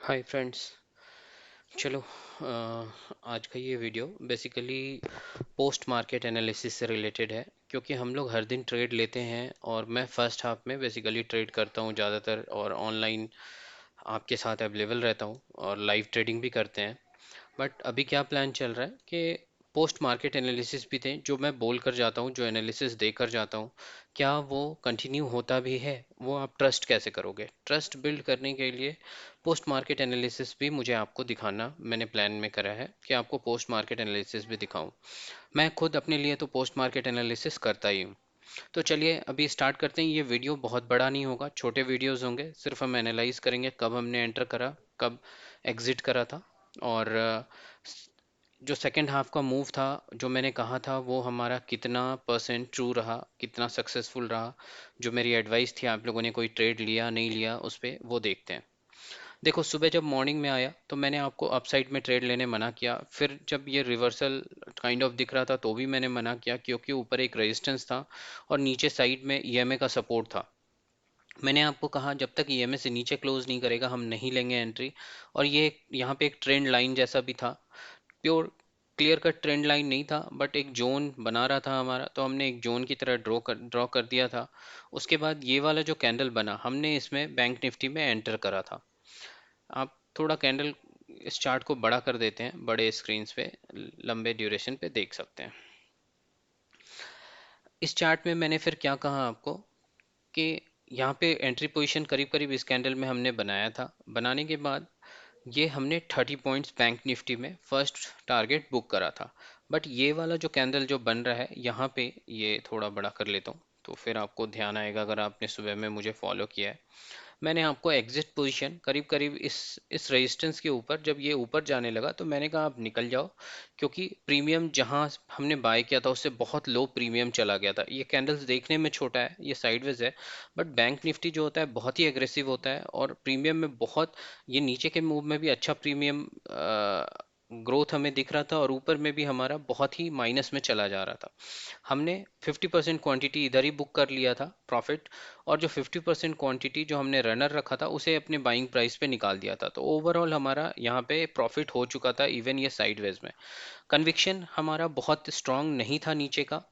Hi friends. चलो, आज का ये video basically post market analysis से रिलेटेड है, क्योंकि हम लोग हर दिन ट्रेड लेते हैं और मैं फर्स्ट हाफ में बेसिकली ट्रेड करता हूँ ज़्यादातर, और ऑनलाइन आपके साथ अवेलेबल रहता हूँ और लाइव ट्रेडिंग भी करते हैं। बट अभी क्या प्लान चल रहा है कि पोस्ट मार्केट एनालिसिस भी थे, जो मैं बोल कर जाता हूँ, जो एनालिसिस देकर जाता हूँ, क्या वो कंटिन्यू होता भी है? वो आप ट्रस्ट कैसे करोगे? ट्रस्ट बिल्ड करने के लिए पोस्ट मार्केट एनालिसिस भी मुझे आपको दिखाना मैंने प्लान में करा है कि आपको पोस्ट मार्केट एनालिसिस भी दिखाऊं। मैं खुद अपने लिए तो पोस्ट मार्केट एनालिसिस करता ही हूँ। तो चलिए अभी स्टार्ट करते हैं। ये वीडियो बहुत बड़ा नहीं होगा, छोटे वीडियोस होंगे। सिर्फ हम एनालाइज करेंगे कब हमने एंटर करा, कब एग्जिट करा था, और जो सेकंड हाफ का मूव था, जो मैंने कहा था, वो हमारा कितना परसेंट ट्रू रहा, कितना सक्सेसफुल रहा। जो मेरी एडवाइस थी, आप लोगों ने कोई ट्रेड लिया नहीं लिया, उस पर वो देखते हैं। देखो, सुबह जब मॉर्निंग में आया तो मैंने आपको अपसाइड में ट्रेड लेने मना किया। फिर जब ये रिवर्सल काइंड ऑफ दिख रहा था तो भी मैंने मना किया, क्योंकि ऊपर एक रेजिस्टेंस था और नीचे साइड में ईएमए का सपोर्ट था। मैंने आपको कहा जब तक ईएमए से नीचे क्लोज नहीं करेगा हम नहीं लेंगे एंट्री। और ये यहाँ पे एक ट्रेंड लाइन जैसा भी था, pure clear cut trend line नहीं था, बट एक जोन बना रहा था हमारा, तो हमने एक जोन की तरह ड्रॉ कर दिया था। उसके बाद ये वाला जो कैंडल बना, हमने इसमें बैंक निफ्टी में एंटर करा था। आप थोड़ा कैंडल इस चार्ट को बड़ा कर देते हैं, बड़े स्क्रीन पे लंबे ड्यूरेशन पे देख सकते हैं। इस चार्ट में मैंने फिर क्या कहा आपको कि यहाँ पे एंट्री पोजीशन करीब करीब इस कैंडल में हमने बनाया था। बनाने के बाद ये हमने 30 पॉइंट्स बैंक निफ्टी में फर्स्ट टारगेट बुक करा था। बट ये वाला जो कैंडल जो बन रहा है यहाँ पे, ये थोड़ा बड़ा कर लेता हूँ तो फिर आपको ध्यान आएगा, अगर आपने सुबह में मुझे फॉलो किया है। मैंने आपको एग्जिट पोजीशन करीब करीब इस रेजिस्टेंस के ऊपर, जब ये ऊपर जाने लगा तो मैंने कहा आप निकल जाओ, क्योंकि प्रीमियम जहां हमने बाय किया था उससे बहुत लो प्रीमियम चला गया था। ये कैंडल्स देखने में छोटा है, ये साइडवेज है, बट बैंक निफ्टी जो होता है बहुत ही एग्रेसिव होता है और प्रीमियम में बहुत, ये नीचे के मूव में भी अच्छा प्रीमियम ग्रोथ हमें दिख रहा था, और ऊपर में भी हमारा बहुत ही माइनस में चला जा रहा था। हमने 50% क्वांटिटी इधर ही बुक कर लिया था प्रॉफिट, और जो 50% क्वांटिटी जो हमने रनर रखा था उसे अपने बाइंग प्राइस पे निकाल दिया था। तो ओवरऑल हमारा यहाँ पे प्रॉफिट हो चुका था, इवन ये साइडवेज में। कन्विक्शन हमारा बहुत स्ट्रांग नहीं था नीचे का।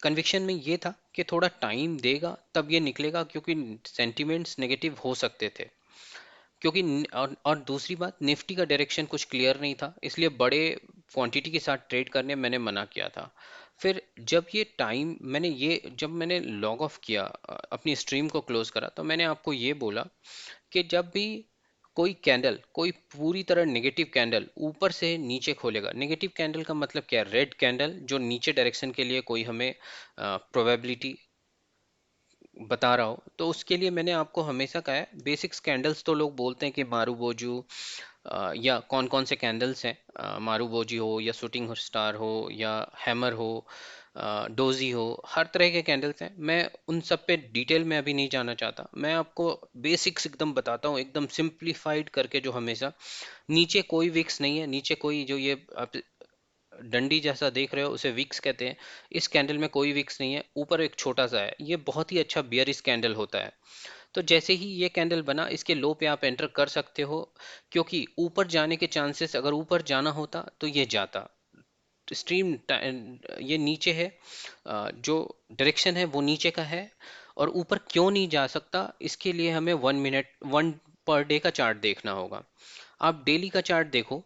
कन्विक्शन में ये था कि थोड़ा टाइम देगा तब ये निकलेगा, क्योंकि सेंटिमेंट्स नेगेटिव हो सकते थे। क्योंकि और दूसरी बात, निफ्टी का डायरेक्शन कुछ क्लियर नहीं था, इसलिए बड़े क्वांटिटी के साथ ट्रेड करने मैंने मना किया था। फिर जब ये टाइम मैंने ये जब मैंने लॉग ऑफ किया, अपनी स्ट्रीम को क्लोज करा, तो मैंने आपको ये बोला कि जब भी कोई कैंडल, कोई पूरी तरह नेगेटिव कैंडल ऊपर से नीचे खोलेगा, नेगेटिव कैंडल का मतलब क्या है? रेड कैंडल जो नीचे डायरेक्शन के लिए कोई हमें प्रोबेबिलिटी बता रहा हो, तो उसके लिए मैंने आपको हमेशा कहा है, बेसिक्स कैंडल्स तो लोग बोलते हैं कि मारूबोजू, या कौन कौन से कैंडल्स हैं, मारूबोजी हो या शूटिंग स्टार हो या हैमर हो, डोजी हो, हर तरह के कैंडल्स हैं। मैं उन सब पे डिटेल में अभी नहीं जाना चाहता, मैं आपको बेसिक्स एकदम बताता हूँ, एकदम सिंप्लीफाइड करके। जो हमेशा नीचे कोई विक्स नहीं है, नीचे कोई, जो ये आप डंडी जैसा देख रहे हो उसे विक्स कहते हैं। इस कैंडल में कोई विक्स नहीं है, ऊपर एक छोटा सा है, ये बहुत ही अच्छा बियरिश कैंडल होता है। तो जैसे ही ये कैंडल बना, इसके लो पे आप एंटर कर सकते हो, क्योंकि ऊपर जाने के चांसेस, अगर ऊपर जाना होता तो ये जाता। स्ट्रीम ये नीचे है, जो डायरेक्शन है वो नीचे का है, और ऊपर क्यों नहीं जा सकता, इसके लिए हमें 1 मिनट, 1 पर डे का चार्ट देखना होगा। आप डेली का चार्ट देखो,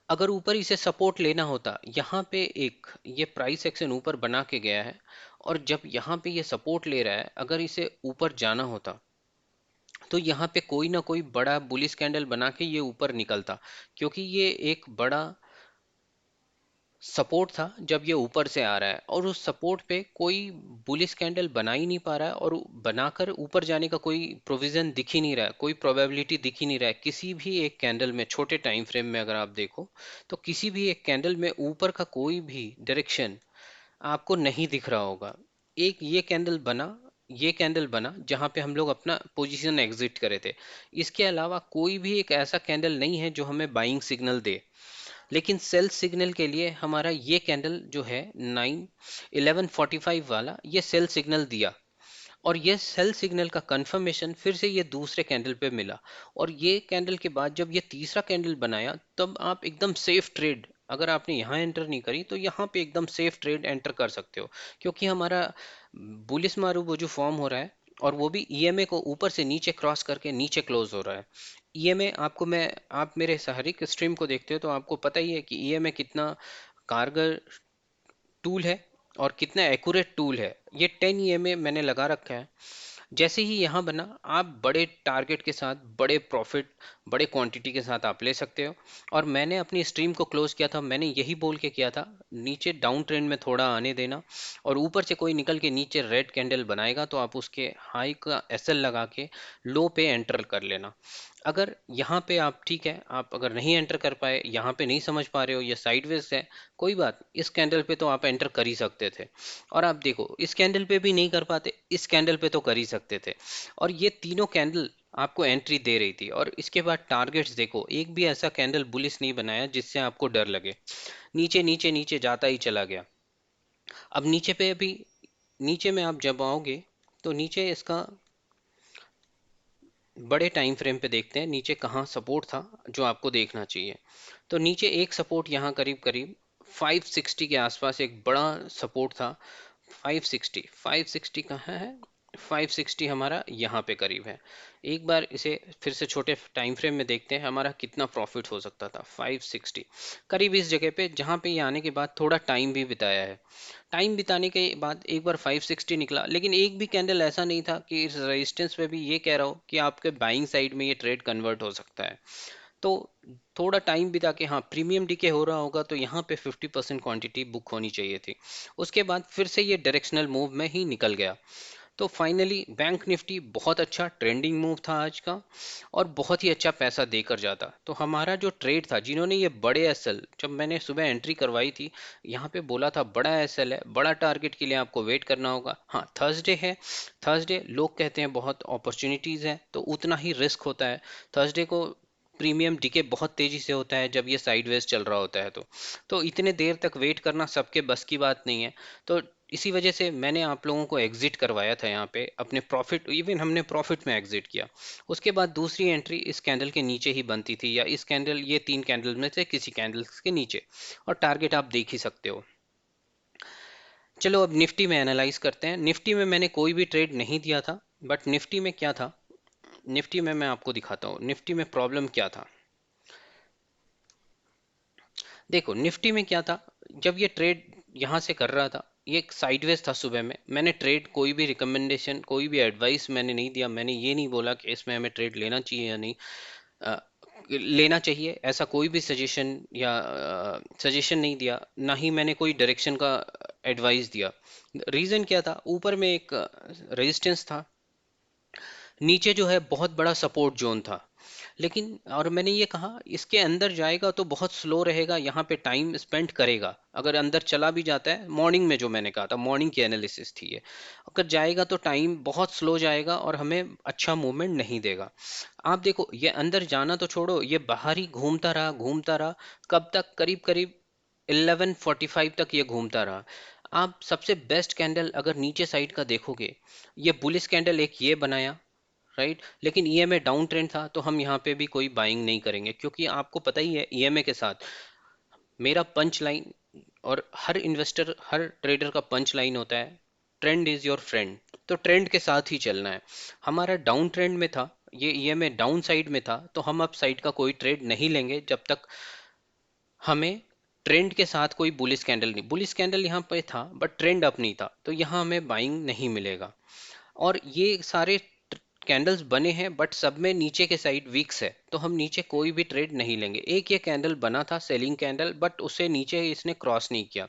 अगर ऊपर इसे सपोर्ट लेना होता, यहाँ पे एक ये प्राइस एक्शन ऊपर बना के गया है, और जब यहाँ पे ये सपोर्ट ले रहा है, अगर इसे ऊपर जाना होता तो यहाँ पे कोई ना कोई बड़ा बुलिश कैंडल बना के ये ऊपर निकलता, क्योंकि ये एक बड़ा सपोर्ट था जब ये ऊपर से आ रहा है, और उस सपोर्ट पे कोई बुलिश कैंडल बना ही नहीं पा रहा है, और बनाकर ऊपर जाने का कोई प्रोविजन दिख ही नहीं रहा है, कोई प्रोबेबिलिटी दिख ही नहीं रहा है किसी भी एक कैंडल में। छोटे टाइम फ्रेम में अगर आप देखो तो किसी भी एक कैंडल में ऊपर का कोई भी डायरेक्शन आपको नहीं दिख रहा होगा। एक ये कैंडल बना जहां पे हम लोग अपना पोजीशन एग्जिट करे थे। इसके अलावा कोई भी एक ऐसा कैंडल नहीं है जो हमें बाइंग सिग्नल दे। लेकिन सेल सिग्नल के लिए हमारा ये कैंडल जो है 9 11:45 वाला, ये सेल सिग्नल दिया। और ये सेल सिग्नल का कंफर्मेशन फिर से ये दूसरे कैंडल पे मिला, और ये कैंडल के बाद जब ये तीसरा कैंडल बनाया तब आप एकदम सेफ ट्रेड, अगर आपने यहाँ एंटर नहीं करी तो यहाँ पे एकदम सेफ ट्रेड एंटर कर सकते हो, क्योंकि हमारा बुलिस मारू जो फॉर्म हो रहा है, और वो भी ईएमए को ऊपर से नीचे क्रॉस करके नीचे क्लोज हो रहा है। ईएमए आपको मैं, आप मेरे हर एक स्ट्रीम को देखते हो तो आपको पता ही है कि ईएमए कितना कारगर टूल है और कितना एक्यूरेट टूल है। ये 10 ईएमए मैंने लगा रखा है। जैसे ही यहाँ बना, आप बड़े टारगेट के साथ, बड़े प्रॉफिट, बड़े क्वांटिटी के साथ आप ले सकते हो। और मैंने अपनी स्ट्रीम को क्लोज किया था, मैंने यही बोल के किया था, नीचे डाउन ट्रेंड में थोड़ा आने देना, और ऊपर से कोई निकल के नीचे रेड कैंडल बनाएगा तो आप उसके हाई का एसएल लगा के लो पे एंटर कर लेना। अगर यहाँ पे आप, ठीक है, आप अगर नहीं एंटर कर पाए, यहाँ पे नहीं समझ पा रहे हो, ये साइडवेज है, कोई बात, इस कैंडल पे तो आप एंटर कर ही सकते थे। और आप देखो, इस कैंडल पे भी नहीं कर पाते, इस कैंडल पे तो कर ही सकते थे। और ये तीनों कैंडल आपको एंट्री दे रही थी। और इसके बाद टारगेट्स देखो, एक भी ऐसा कैंडल बुलिस नहीं बनाया जिससे आपको डर लगे। नीचे नीचे नीचे जाता ही चला गया। अब नीचे पे अभी, नीचे में आप जब आओगे तो नीचे इसका बड़े टाइम फ्रेम पे देखते हैं नीचे कहाँ सपोर्ट था जो आपको देखना चाहिए। तो नीचे एक सपोर्ट यहाँ करीब करीब 560 के आसपास एक बड़ा सपोर्ट था। 560, 560 कहाँ है? 560 हमारा यहाँ पे करीब है। एक बार इसे फिर से छोटे टाइम फ्रेम में देखते हैं हमारा कितना प्रॉफिट हो सकता था। 560 करीब इस जगह पे, जहाँ पे ये आने के बाद थोड़ा टाइम भी बिताया है। टाइम बिताने के बाद एक बार 560 निकला, लेकिन एक भी कैंडल ऐसा नहीं था कि इस रेजिस्टेंस पे भी ये कह रहा हो कि आपके बाइंग साइड में ये ट्रेड कन्वर्ट हो सकता है। तो थोड़ा टाइम बिता के, हाँ, प्रीमियम डीके हो रहा होगा तो यहाँ पे 50% क्वांटिटी बुक होनी चाहिए थी। उसके बाद फिर से ये डायरेक्शनल मूव में ही निकल गया। तो फाइनली बैंक निफ्टी बहुत अच्छा ट्रेंडिंग मूव था आज का, और बहुत ही अच्छा पैसा देकर जाता। तो हमारा जो ट्रेड था, जिन्होंने ये बड़े एसएल, जब मैंने सुबह एंट्री करवाई थी, यहाँ पे बोला था बड़ा एसएल है, बड़ा टारगेट के लिए आपको वेट करना होगा। हाँ, थर्सडे है, थर्सडे लोग कहते हैं बहुत अपॉर्चुनिटीज है तो उतना ही रिस्क होता है। थर्सडे को प्रीमियम डीके बहुत तेजी से होता है जब ये साइडवेज चल रहा होता है। तो इतने देर तक वेट करना सबके बस की बात नहीं है। तो इसी वजह से मैंने आप लोगों को एग्जिट करवाया था यहाँ पे, अपने प्रॉफिट, इवन हमने प्रॉफिट में एग्जिट किया। उसके बाद दूसरी एंट्री इस कैंडल के नीचे ही बनती थी, या इस कैंडल, ये तीन कैंडल में से किसी कैंडल्स के नीचे, और टारगेट आप देख ही सकते हो। चलो अब निफ्टी में एनालाइज करते हैं। निफ्टी में मैंने कोई भी ट्रेड नहीं दिया था, बट निफ्टी में क्या था, निफ्टी में मैं आपको दिखाता हूँ निफ्टी में प्रॉब्लम क्या था। देखो निफ्टी में क्या था, जब ये ट्रेड यहाँ से कर रहा था, ये एक साइडवेज था। सुबह में मैंने ट्रेड, कोई भी रिकमेंडेशन, कोई भी एडवाइस मैंने नहीं दिया। मैंने ये नहीं बोला कि इसमें हमें ट्रेड लेना चाहिए या नहीं लेना चाहिए, ऐसा कोई भी सजेशन या सजेशन नहीं दिया। ना ही मैंने कोई डायरेक्शन का एडवाइस दिया। रीज़न क्या था, ऊपर में एक रेजिस्टेंस था, नीचे जो है बहुत बड़ा सपोर्ट जोन था। लेकिन, और मैंने ये कहा इसके अंदर जाएगा तो बहुत स्लो रहेगा, यहाँ पे टाइम स्पेंड करेगा। अगर अंदर चला भी जाता है, मॉर्निंग में जो मैंने कहा था, मॉर्निंग की एनालिसिस थी ये, अगर जाएगा तो टाइम बहुत स्लो जाएगा और हमें अच्छा मूवमेंट नहीं देगा। आप देखो, ये अंदर जाना तो छोड़ो, ये बाहर ही घूमता रहा घूमता रहा। कब तक? करीब करीब 11:45 तक ये घूमता रहा। आप सबसे बेस्ट कैंडल अगर नीचे साइड का देखोगे, ये बुलिस कैंडल एक ये बनाया, राइट, लेकिन ईएमए डाउन ट्रेंड था तो हम यहाँ पे भी कोई बाइंग नहीं करेंगे, क्योंकि आपको पता ही है ईएमए के साथ मेरा पंच लाइन, और हर इन्वेस्टर, हर ट्रेडर का पंच लाइन होता है, ट्रेंड इज योर फ्रेंड। तो ट्रेंड के साथ ही चलना है। हमारा डाउन ट्रेंड में था, ये ईएमए डाउन साइड में था, तो हम अप साइड का कोई ट्रेड नहीं लेंगे जब तक हमें ट्रेंड के साथ कोई बुलिस कैंडल नहीं, बुलिस कैंडल यहाँ पे था बट ट्रेंड अप नहीं था, तो यहाँ हमें बाइंग नहीं मिलेगा। और ये सारे कैंडल्स बने हैं बट सब में नीचे के साइड वीक्स है, तो हम नीचे कोई भी ट्रेड नहीं लेंगे। एक ये कैंडल बना था सेलिंग कैंडल, बट उसे नीचे इसने क्रॉस नहीं किया,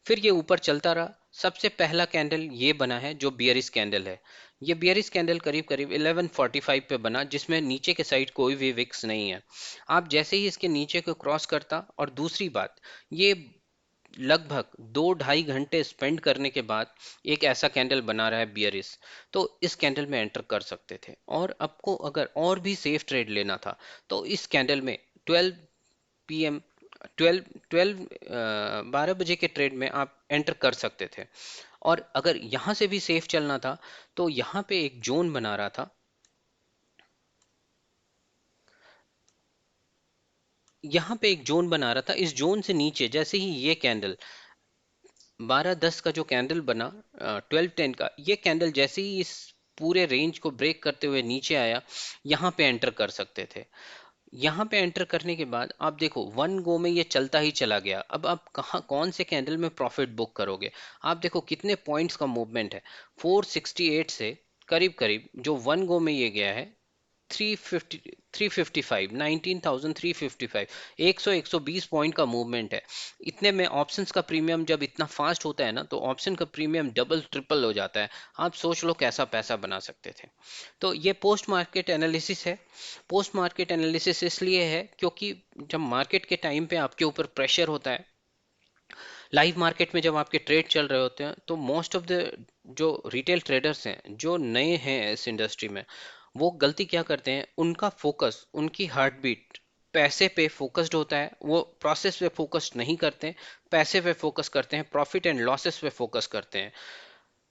फिर ये ऊपर चलता रहा। सबसे पहला कैंडल ये बना है जो बियरिश कैंडल है। ये बियरिश कैंडल करीब करीब 11:45 पे बना, जिसमें नीचे के साइड कोई भी विक्स नहीं है। आप जैसे ही इसके नीचे को क्रॉस करता, और दूसरी बात, ये लगभग 2-2.5 घंटे स्पेंड करने के बाद एक ऐसा कैंडल बना रहा है बियरिस, तो इस कैंडल में एंटर कर सकते थे। और आपको अगर और भी सेफ ट्रेड लेना था तो इस कैंडल में 12 पीएम, 12 12 12 बजे के ट्रेड में आप एंटर कर सकते थे। और अगर यहां से भी सेफ चलना था तो यहां पे एक जोन बना रहा था, यहां पे एक जोन बना रहा था, इस जोन से नीचे जैसे ही ये कैंडल 12:10 का जो कैंडल बना, 12:10 का ये कैंडल जैसे ही इस पूरे रेंज को ब्रेक करते हुए नीचे आया, यहाँ पे एंटर कर सकते थे। यहाँ पे एंटर करने के बाद आप देखो वन गो में ये चलता ही चला गया। अब आप कहाँ कौन से कैंडल में प्रॉफिट बुक करोगे? आप देखो कितने पॉइंट्स का मूवमेंट है, 468 से करीब करीब जो वन गो में ये गया है 350, 355, 19,355, 100 120 पॉइंट का मूवमेंट है। इतने में ऑप्शंस का प्रीमियम जब इतना फास्ट होता है ना, तो ऑप्शन का प्रीमियम डबल ट्रिपल हो जाता है। आप सोच लो कैसा पैसा बना सकते थे। तो ये पोस्ट मार्केट एनालिसिस है। पोस्ट मार्केट एनालिसिस इसलिए है क्योंकि जब मार्केट के टाइम पे आपके ऊपर प्रेशर होता है, लाइव मार्केट में जब आपके ट्रेड चल रहे होते हैं, तो मोस्ट ऑफ द जो रिटेल ट्रेडर्स हैं जो नए हैं इस इंडस्ट्री में, वो गलती क्या करते हैं, उनका फोकस, उनकी हार्ट बीट पैसे पे फोकस्ड होता है, वो प्रोसेस पे फोकस नहीं करते हैं, पैसे पे फोकस करते हैं, प्रॉफिट एंड लॉसेस पे फोकस करते हैं।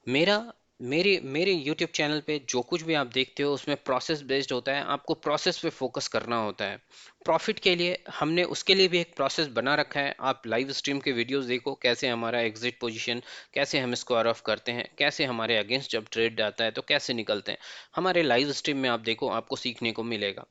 मेरा मेरे मेरे यूट्यूब चैनल पे जो कुछ भी आप देखते हो उसमें प्रोसेस बेस्ड होता है, आपको प्रोसेस पे फोकस करना होता है। प्रॉफिट के लिए हमने उसके लिए भी एक प्रोसेस बना रखा है। आप लाइव स्ट्रीम के वीडियोस देखो, कैसे हमारा एग्जिट पोजीशन, कैसे हम स्क्वायर ऑफ करते हैं, कैसे हमारे अगेंस्ट जब ट्रेड आता है तो कैसे निकलते हैं। हमारे लाइव स्ट्रीम में आप देखो, आपको सीखने को मिलेगा।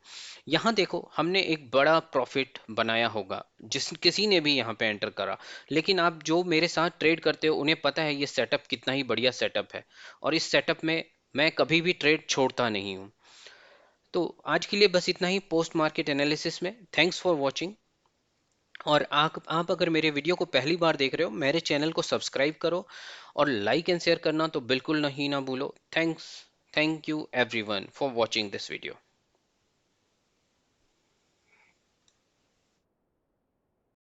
यहाँ देखो हमने एक बड़ा प्रॉफिट बनाया होगा जिस किसी ने भी यहाँ पे एंटर करा, लेकिन आप जो मेरे साथ ट्रेड करते हो उन्हें पता है ये सेटअप कितना ही बढ़िया सेटअप है, और इस सेटअप में मैं कभी भी ट्रेड छोड़ता नहीं हूँ। तो आज के लिए बस इतना ही पोस्ट मार्केट एनालिसिस में। Thanks for watching. और आप अगर मेरे वीडियो को पहली बार देख रहे हो, मेरे चैनल को सब्सक्राइब करो और लाइक एंड शेयर करना तो बिल्कुल नहीं ना भूलो। Thanks, thank you everyone for watching this video.